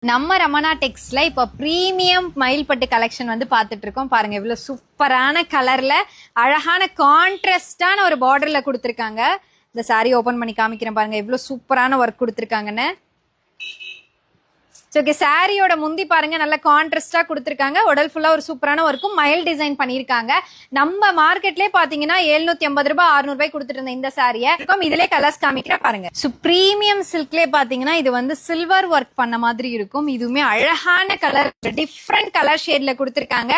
நம்ம ரமணா டெக்ஸ்ல இப்போ premium மயில்பட்டு collection வந்து பார்த்துட்டு இருக்கோம். பாருங்க இவ்வளவு சூப்பரான கலர்ல அழகான கான்ட்ராஸ்டான ஒரு பார்டர்ல கொடுத்துருக்காங்க. இந்த சாரி ஓபன் பண்ணி காமிக்கிறேன் பாருங்க எவ்வளவு சூப்பரான ஒர்க் கொடுத்துருக்காங்கன்னு. ஓகே, சாரியோட முந்தி பாருங்க நல்ல கான்ட்ராஸ்டா கொடுத்துருக்காங்க. உடல் ஃபுல்லா ஒரு சூப்பரான ஒர்க்கும் மயில் டிசைன் பண்ணிருக்காங்க. நம்ம மார்க்கெட்லயே பாத்தீங்கன்னா 750 ரூபாய் 600 ரூபாய் கொடுத்துட்டு இருந்த இந்த சாரியை இதுல கலர்ஸ் காமிக்கிற பாருங்க. பிரீமியம் சில்க்லயே பாத்தீங்கன்னா இது வந்து சில்வர் ஒர்க் பண்ண மாதிரி இருக்கும். இதுவுமே அழகான கலர், டிஃப்ரெண்ட் கலர் ஷேட்ல கொடுத்துருக்காங்க.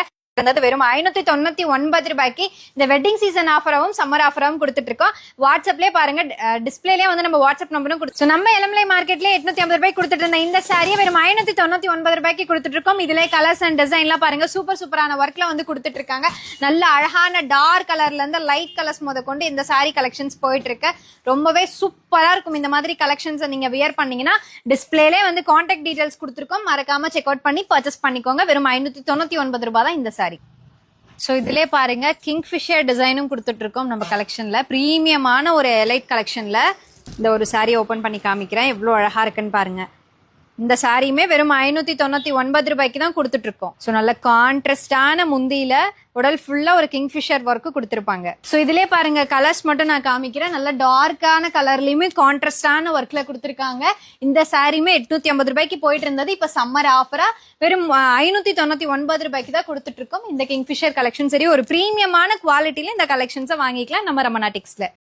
வெறும் 599 ரூபாய்க்கு இந்த வெட்டிங் சீசன் ஆஃபராவும் சம்மர் ஆஃபராவும் கொடுத்துட்டு இருக்கோம். வாட்ஸ்அப்லயே பாருங்க, டிஸ்பிளேலயே வந்து நம்ம வாட்ஸ்அப் நம்பரும் கொடுத்து நம்ம எலமலை மார்க்கெட்ல 850 ரூபாய்க்கு கொடுத்துட்டு இருந்த இந்த சாரியை வெறும் 599 ரூபாய்க்கு கொடுத்துட்டு இருக்கோம். இதுல கலர்ஸ் அண்ட் டிசைன்லாம் பாருங்க சூப்பரான ஒர்க்ல வந்து கொடுத்துட்டு இருக்காங்க. நல்ல அழகான டார்க் கலர்ல இருந்து லைட் கலர்ஸ் கொண்டு இந்த சாரி கலெக்ஷன்ஸ் போயிட்டு இருக்கு. ரொம்பவே சூப்பரா இருக்கும். இந்த மாதிரி கலெக்ஷன்ஸ் நீங்க வியர் பண்ணீங்கன்னா டிஸ்பிளேலே வந்து கான்டாக்ட் டீடைல்ஸ் கொடுத்துருக்கோம். மறக்காம செக் அவுட் பண்ணி பர்ச்சேஸ் பண்ணிக்கோங்க. வெறும் 599 ரூபாய் தான் இந்த சாரி. சோ இதுலயே பாருங்க கிங்ஃபிஷர் டிசைனும் கொடுத்துட்டு இருக்கோம் நம்ம கலெக்ஷன்ல. பிரீமியமான ஒரு எலைட் கலெக்ஷன்ல இந்த ஒரு சாரி ஓபன் பண்ணி காமிக்கிறேன். எவ்வளவு அழகா இருக்குன்னு பாருங்க. இந்த சாரியுமே வெறும் 599 ரூபாய்க்கு தான் கொடுத்துட்டு இருக்கோம். ஸோ நல்ல கான்ட்ராஸ்டான முந்தியில உடல் ஃபுல்லா ஒரு கிங்ஃபிஷர் ஒர்க்கு கொடுத்துருப்பாங்க. ஸோ இதுலயே பாருங்க கலர்ஸ் மட்டும் நான் காமிக்கிறேன். நல்ல டார்க்கான கலர்லயுமே கான்ட்ராஸ்டான ஒர்க்ல கொடுத்துருக்காங்க. இந்த சாரியுமே 850 ரூபாய்க்கு போயிட்டு இருந்தது. இப்ப சம்மர் ஆஃபரா வெறும் 599 ரூபாய்க்கு தான் கொடுத்துட்டு இருக்கோம். இந்த கிங்ஃபிஷர் கலெக்ஷன் சரி ஒரு பிரீமியமான குவாலிட்டியில இந்த கலெக்ஷன்ஸை வாங்கிக்கலாம் நம்ம ரமணா டெக்ஸ்ல.